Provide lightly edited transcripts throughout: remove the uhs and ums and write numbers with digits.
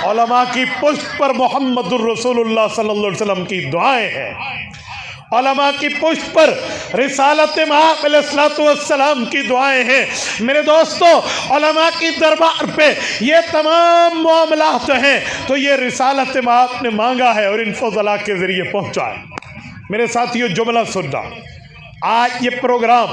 علماء کی پشت پر محمد الرسول اللہ صلی اللہ علیہ وسلم کی دعائیں ہیں، علماء کی پشت پر رسالت مآب علیہ السلام کی دعائیں ہیں۔ میرے دوستو، علماء کی دربار پہ یہ تمام معاملات ہیں تو یہ رسالت مآب نے مانگا ہے اور ان فضلاء کے ذریعے پہنچا ہے۔ میرے ساتھیو، جملہ سننا، آج یہ پروگرام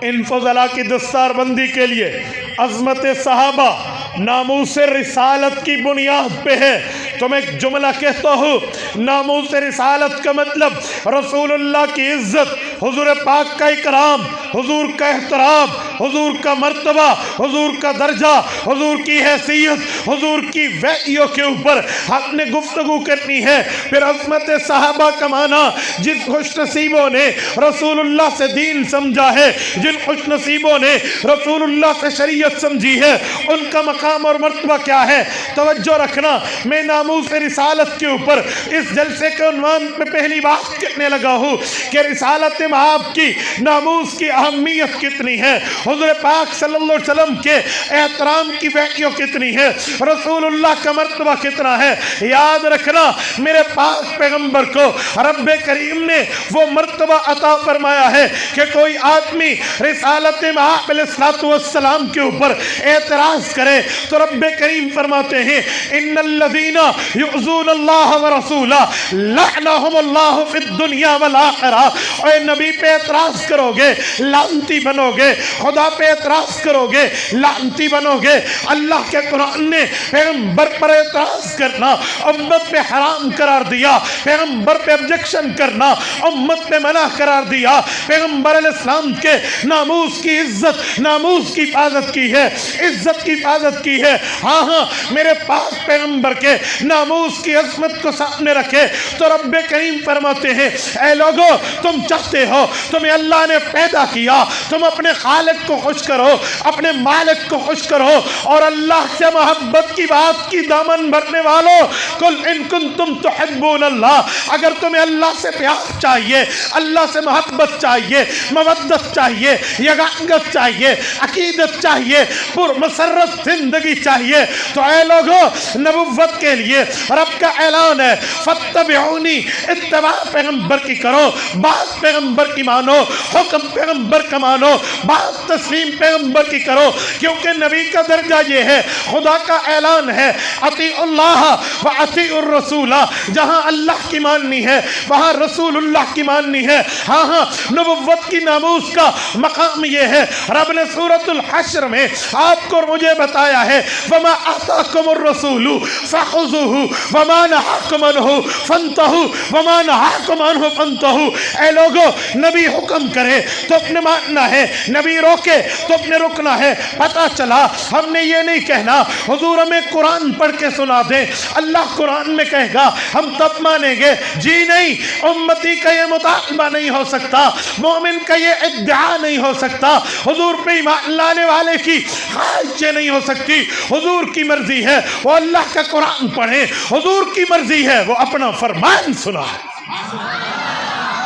ان فضلاء کی دستار بندی کے لیے عظمت صحابہ، ناموس رسالت کی بنیاد پہ ہے۔ تو میں ایک جملہ کہتا ہوں، ناموس رسالت کا مطلب رسول اللہ کی عزت، حضور پاک کا اکرام، حضور کا احترام، حضور کا مرتبہ، حضور کا درجہ، حضور کی حیثیت، حضور کی وحیوں کے اوپر ہم نے گفتگو کرنی ہے۔ پھر عظمت صحابہ کا معنی، جن خوش نصیبوں نے رسول اللہ سے دین سمجھا ہے، جن خوش نصیبوں نے رسول اللہ سے شریعت سمجھی ہے، ان کا مقام اور مرتبہ کیا ہے۔ توجہ رکھنا، میں ناموس رسالت کے اوپر اس جلسے کے عنوان پہ پہلی بات کرنے لگا ہوں کہ رسالت مآب کی، ناموس کی اہمیت کتنی ہے، حضور پاک صلی اللہ علیہ وسلم کے احترام کی وحیوں کتنی ہے، رسول اللہ کا مرتبہ کتنا ہے۔ یاد رکھنا، میرے پاک پیغمبر کو رب کریم نے وہ مرتبہ عطا فرمایا ہے کہ کوئی آدمی رسالت مآب علیہ السلام کے اوپر اعتراض کرے تو رب کریم فرماتے ہیں، ان الذین یؤذون اللہ ورسولہ لعنہم اللہ فی الدنیا والآخرہ۔ اے نبی پہ اعتراض کرو گے لعنتی بنو گے، خدا پہ اعتراض کرو گے لعنتی بنو گے۔ اللہ کے قرآن نے پیغمبر پر اعتراض کرنا امت پہ حرام قرار دیا، پیغمبر پہ objection کرنا امت پہ منع قرار دیا۔ پیغمبر علیہ السلام کے ناموس کی عزت، ناموس کی حفاظت کی ہے، عزت کی حفاظت کی ہے۔ ہاں ہاں، میرے پاک پیغمبر کے ناموس کی عظمت کو سامنے رکھے تو رب کریم فرماتے ہیں، اے لوگو، تم چاہتے ہو، تمہیں اللہ نے پیدا کیا، تم اپنے خالق کو خوش کرو، اپنے مالک کو خوش کرو، اور اللہ سے محبت کی بات کی دامن بھرنے والوں، قل ان کنتم تحبون اللہ، اگر تمہیں اللہ سے پیار چاہیے، اللہ سے محبت چاہیے، مودت چاہیے، یگانگت چاہیے، عقیدت چاہیے، پرمسرت زندگی چاہیے، تو اے لوگو، نبوت کے لیے رب کا اعلان ہے، فاتبعونی، اتباع پیغمبر کی کرو، بات پیغمبر کی مانو، حکم پیغمبر کا مانو، بات تسلیم پیغمبر کی کرو، کیونکہ نبی کا درجہ یہ ہے، خدا کا اعلان ہے، اطیعوا اللہ و اطیعوا الرسول، جہاں اللہ کی ماننی ہے وہاں رسول اللہ کی ماننی ہے۔ ہاں ہاں، نبوت کی ناموس کا مقام یہ ہے، رب نے سورۃ الحشر میں آپ کو مجھے بتایا ہے، وما آتاکم الرسول فخذوہ وما نہاکم عنہ فانتہوا وما نہاکم عنہ فانتہوا۔ اے لوگو، نبی حکم کرے تو اپنے ماننا ہے، نبی روکے تو اپنے رکنا ہے۔ پتہ چلا ہم نے یہ نہیں کہنا حضور ہمیں قرآن پڑھ کے سنا دیں، اللہ قرآن میں کہے گا ہم تب مانیں گے، جی نہیں، امتی کا یہ مطالبہ نہیں ہو سکتا، مومن کا یہ ادعا نہیں ہو سکتا، حضور پہ ایمان لانے والے کی خواہشیں نہیں ہو سکتی۔ حضور کی مرضی ہے وہ اللہ کا قرآن پڑھیں، حضور کی مرضی ہے وہ اپنا فرمان سنائیں۔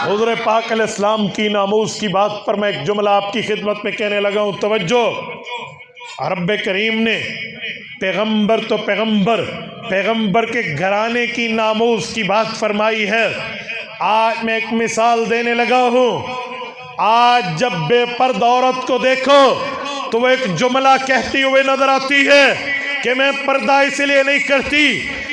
حضور پاک علیہ السلام کی ناموس کی بات پر میں ایک جملہ آپ کی خدمت میں کہنے لگا ہوں، توجہ۔ رب کریم نے پیغمبر تو پیغمبر کے گھرانے کی ناموس کی بات فرمائی ہے۔ آج میں ایک مثال دینے لگا ہوں، آج جب بے پردہ عورت کو دیکھو تو وہ ایک جملہ کہتی ہوئے نظر آتی ہے کہ میں پردہ اس لیے نہیں کرتی،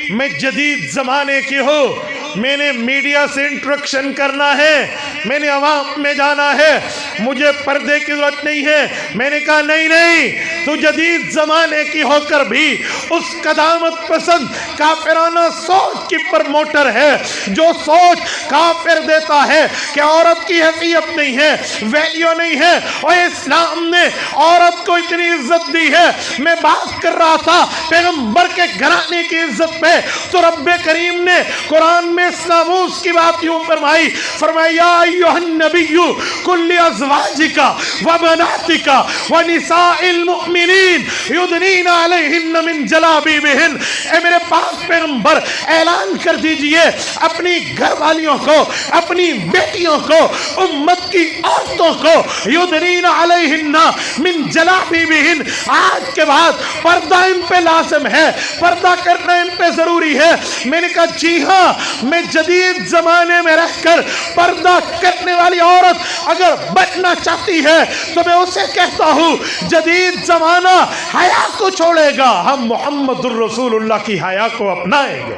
میں جدید زمانے کی ہوں، میں نے میڈیا سے انٹریکشن کرنا ہے، میں نے عوام میں جانا ہے، مجھے پردے کی ضرورت نہیں ہے۔ میں نے کہا نہیں، تو جدید زمانے کی ہو کر بھی اس قدامت پسند کافرانہ سوچ کی پرموٹر ہے، جو سوچ کافر دیتا ہے کہ عورت کی حیثیت نہیں ہے، ویلیو نہیں ہے، اور اسلام نے عورت کو اتنی عزت دی ہے۔ میں بات کر رہا تھا پیغمبر کے گھرانے کی عزت پہ، تو رب کریم نے قرآن میں اس ناموس کی بات یوں فرمایا، یا ایھا النبی قل لازواجک وبناتک ونساء المؤمنین یدنین علیہن من جلابیبہن۔ اے میرے پاک پیغمبر، اعلان کر دیجئے اپنی گھر والیوں کو، اپنی بیٹیوں کو، امت उम्मत की औरतों को युदनीना अलैहिन्ना मिन जलाबिबिहिन, आज के बाद पर्दा इन पे लाजिम है, पर्दा करना इन पे जरूरी है। मैंने कहा जी हाँ, मैं जदीद जमाने में रहकर पर्दा करने वाली औरत अगर बचना चाहती है तो मैं उसे कहता हूँ जदीद जमाना हया को छोड़ेगा, हम मोहम्मदुर रसूलुल्लाह की हया को अपनाएंगे।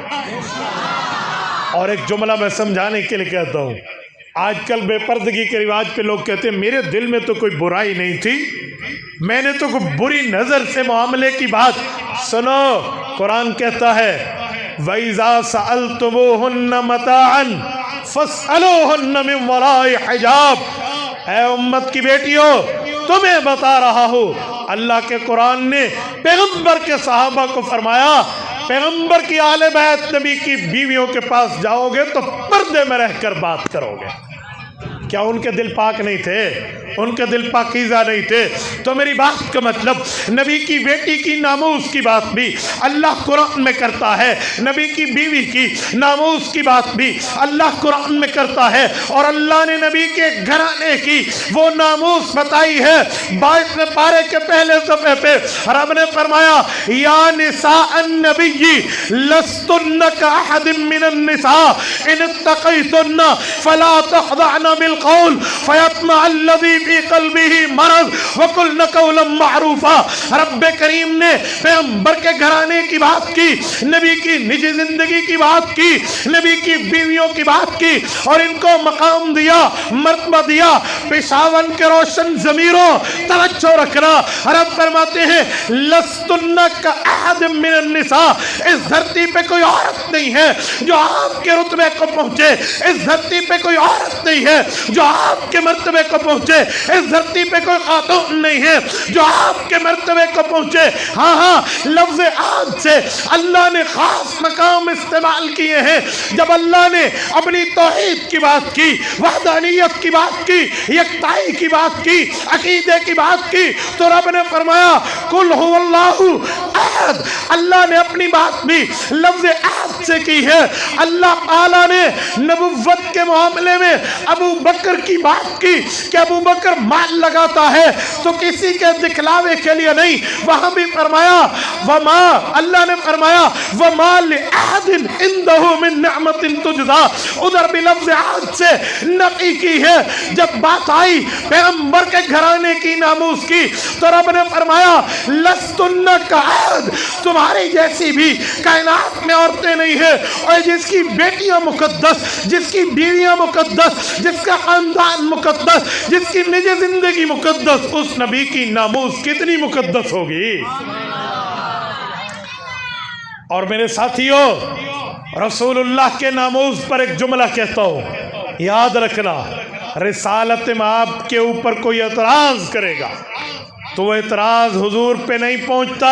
और एक जुमला मैं समझाने के लिए कहता हूँ, आजकल बेपर्दगी के रिवाज पे लोग कहते हैं मेरे दिल में तो कोई बुराई नहीं थी, मैंने तो कोई बुरी नजर से मामले की बात। सुनो, कुरान कहता है वइज़ा सअलतुमूहुन्ना मताअन फस्अलूहुन्ना मिन वराइ हिजाब। ऐ उम्मत की बेटियों, तुम्हें बता रहा हूँ, अल्लाह के कुरान ने पैगंबर के सहाबा को फरमाया, पैगंबर की आले बैत नबी की बीवियों के पास जाओगे तो पर्दे में रहकर बात करोगे। क्या उनके दिल पाक नहीं थे? उनके दिल पाकीज़ा नहीं थे? तो मेरी बात का मतलब, नबी की बेटी की नामूस की बात भी अल्लाह कुरान में करता है, नबी की बीवी की नामूस की बात भी अल्लाह कुरान में करता है। और अल्लाह ने नबी के घराने की वो नामूस बताई है। 22वें पारे के पहले सफ़े पे रब ने फरमाया या निसाअन नबिय्यी लस्तुन्ना कअहदिम मिनन निसा इन इत्तक़ैतुन्ना फला तख़दअना बिलक़ौल फयत्मअल्लज़ी फी क़ल्बिही मरज़ वक़ुल्ना क़ौलन मअरूफ़ा। रब्बे करीम ने पैगंबर के घराने की बात की, नबी की निजी जिंदगी की बात की, नबी की बीवियों की बात की और इनको मकाम दिया, मर्तबा दिया। पेशावन के रोशन ज़मीरों, तवज्जो रखना, रब फरमाते हैं लस्तुन्ना कअहदिम मिनन निसा, इस धरती पे कोई औरत नहीं है जो आपके रुतबे को पहुंचे, इस धरती पे कोई औरत नहीं है जो आपके मर्तबे को पहुंचे, इस धरती पे कोई खातून नहीं है जो आपके मर्तबे को पहुंचे। हाँ हाँ, लफ्ज़ आज से अल्लाह ने खास मकाम इस्तेमाल किए हैं। जब अल्लाह ने अपनी तौहीद की बात की, वहदानियत की बात की, यकताई की बात की, अकीदे की बात की, तो रब ने फरमाया कुल हुवल्लाहु अहद। अल्लाह ने अपनी बात भी लफ्ज़ अहद से की है। अल्लाह ताला ने नबुव्वत के मामले में अबू बकर की बात की कि अबू बकर माल लगाता है तो किसी के दिखलावे के लिए नहीं, वहां भी फरमाया वमा, अल्लाह ने फरमाया वमा लिअहदिन इंदहु मिन निअमतिन तुजज़ा। उधर भी लफ्ज़ अहद से नफी की है। जब बात आई पैगंबर के घराने की नामूस की तो रब ने फरमाया लस्तुन्ना कअहद, तुम्हारी जैसी भी कायनात में औरतें नहीं है। और जिसकी बेटियां मुकद्दस, जिसकी बीवियां मुकद्दस, जिसका खानदान मुकद्दस, जिसकी निजी जिंदगी मुकद्दस, उस नबी की नामूस कितनी मुकद्दस होगी। और मेरे साथियों, रसूलुल्लाह के नामूस पर एक जुमला कहता हूँ, याद रखना, रिसालत में आपके ऊपर कोई एतराज करेगा तो वो एतराज हुजूर पे नहीं पहुंचता,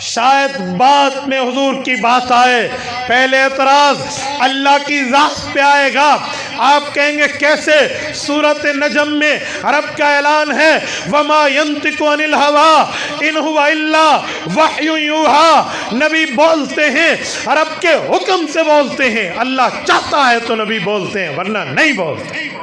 शायद बाद में हुजूर की बात आए, पहले एतराज अल्लाह की ज़ात पे आएगा। आप कहेंगे कैसे? सूरत नजम में रब का ऐलान है वमा यंतिकु अनिल हवा इन हुवा इल्ला वह्युन यूहा। नबी बोलते हैं, रब के हुक्म से बोलते हैं, अल्लाह चाहता है तो नबी बोलते हैं, वरना नहीं बोलते।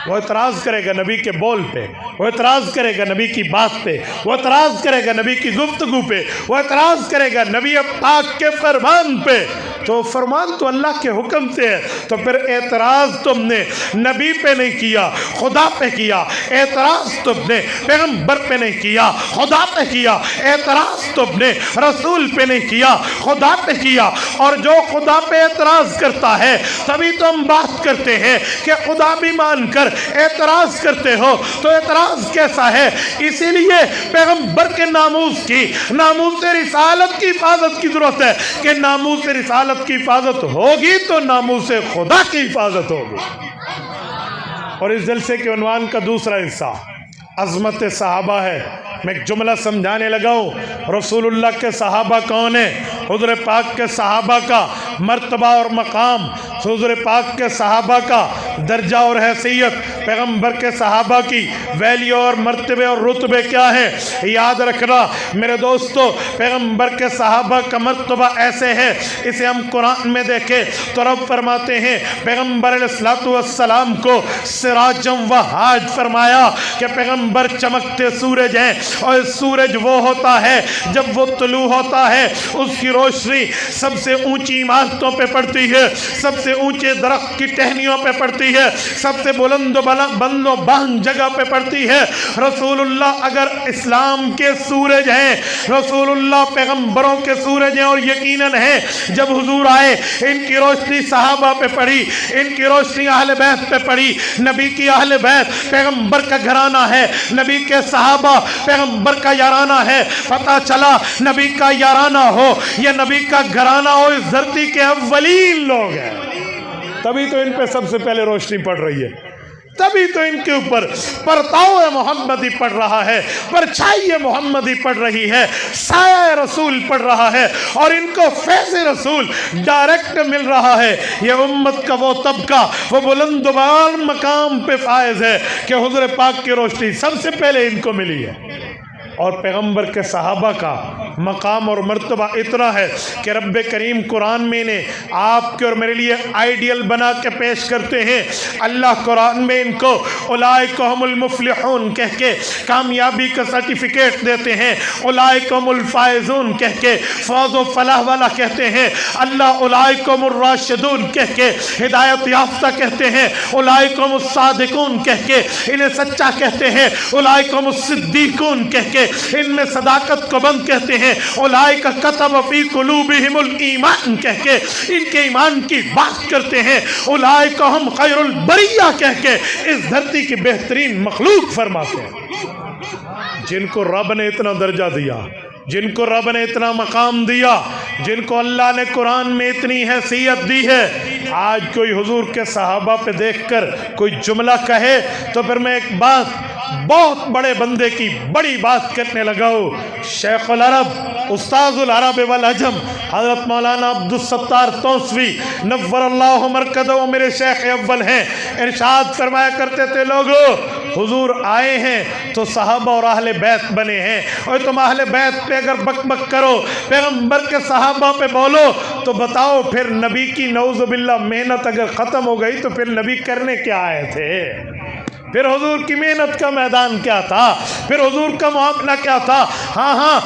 वो एतराज़ करेगा नबी के बोल पे, वो एतराज़ करेगा नबी की बात पे, वो एतराज़ करेगा नबी की गुफ्तगू पे, वो एतराज़ करेगा नबी पाक के फरमान पे। तो फरमान तो अल्लाह के हुक्म से है, तो फिर एतराज़ तुमने नबी पे नहीं किया, खुदा पे किया। एतराज़ तुमने पैगंबर पे नहीं किया, खुदा पे किया। एतराज़ तुमने रसूल पे नहीं किया, खुदा पे किया। और जो खुदा पे एतराज़ करता है, तभी तो हम बात करते हैं कि खुदा भी मानकर एतराज़ करते हो, तो एतराज़ कैसा है? इसीलिए पैगंबर के नामूस की, नामूस रिसालत की हिफाजत की ज़रूरत है कि नामूस रिसालत की हिफाजत होगी तो नामूस खुदा की हिफाजत होगी। और इस जलसे के उन्वान का दूसरा हिस्सा अज़मत सहाबा है। मैं एक जुमला समझाने लगा हूँ। रसूलुल्लाह के सहाबा कौन है? हुज़ूर पाक के सहाबा का मर्तबा और मकाम हुज़ूर पाक के सहाबा का दर्जा और हैसियत, पैगम्बर के सहाबा की वैल्यू और मर्तबे और रुतबे क्या है, याद रखना मेरे दोस्तों। पैगम्बर के सहाबा का मर्तबा ऐसे है, इसे हम कुरान में देखें तो रब फरमाते हैं पैगम्बर अलैहिस्सलातु वस्सलाम को सिराजम व हाज फरमाया कि पैगम्बर चमकते सूरज हैं, और सूरज वो होता है जब वो तुलू होता है उसकी रोशनी सबसे ऊंची इमारतों पे पड़ती है, सबसे ऊंचे दरख्त की टहनियों पे पड़ती है, सबसे बुलंदो बंदो बांग जगह पे पड़ती है। रसूलुल्लाह अगर इस्लाम के सूरज हैं, रसूलुल्लाह पैगम्बरों के सूरज हैं, और यकीनन है जब हुजूर आए इनकी रोशनी सहाबा पे पड़ी, इनकी रोशनी अहले बैत पे पड़ी। नबी की अहले बैत पैगम्बर का घराना है, नबी के सहाबा पैगम्बर का याराना है। पता चला नबी का याराना हो या नबी का घराना हो, इस धरती के अव्वलीन लोग हैं, तभी तो इन पे सबसे पहले रोशनी पड़ रही है, तभी तो इनके ऊपर परताव मोहम्मदी पड़ रहा है, परछाई मोहम्मदी पड़ रही है, साया रसूल पड़ रहा है, और इनको फैज़ रसूल डायरेक्ट मिल रहा है। ये उम्मत का वो तबका, वो बुलंदबार मकाम पे फायज है कि हुज़ूर पाक की रोशनी सबसे पहले इनको मिली है। और पैगम्बर के सहाबा का मकाम और मर्तबा इतना है कि रब करीम कुरान में इन्हें आपके और मेरे लिए आइडियल बना के पेश करते हैं। अल्लाह कुरान में इनको उलाइका हुमुल मुफ्लिहून कह के कामयाबी का सर्टिफिकेट देते हैं, उलाइका हुमुल फाइजून कह के फौज व फलाह वाला कहते हैं, अल्लाह उलाइका हुमुर राशिदून कह के हिदायत याफ्ता कहते हैं, उलाइका हुमुस सादिकून कह के इन्हें सच्चा कहते हैं, उलाइका हुमुस सिद्दीकून कह के इनमें सदाकत को बंद कहते हैं, उलाइका कतब फी कुलूबिहिमुल ईमान कह के इनके ईमान की बात करते हैं, उलाइका हम खैरुल बरिया कह के इस धरती की बेहतरीन मखलूक फरमाते हैं। जिनको रब ने इतना दर्जा दिया, जिनको रब ने इतना मकाम दिया, जिनको अल्लाह ने कुरान में इतनी हैसियत दी है, आज कोई हुजूर के सहाबा पे देखकर कोई जुमला कहे तो फिर मैं एक बात, बहुत बड़े बंदे की बड़ी बात करने लगा हूँ। शेखुल अरब उस्ताजुल अरब वल अजम हज़रत मौलाना अब्दुल सत्तार तौसवी नव्वरल्लाहु मरकज़हु मेरे शेख अव्वल हैं, इरशाद फरमाया करते थे लोगों हुजूर आए हैं तो सहाबा और अहले बैत बने हैं, और तुम अहले बैत पे अगर बकबक करो, पैगम्बर के सहाबा पे बोलो, तो बताओ फिर नबी की नऊज़ुबिल्लाह मेहनत अगर ख़त्म हो गई तो फिर नबी करने क्या आए थे? फिर हुजूर की मेहनत का मैदान क्या था? फिर हुजूर का मामला क्या था? हाँ हाँ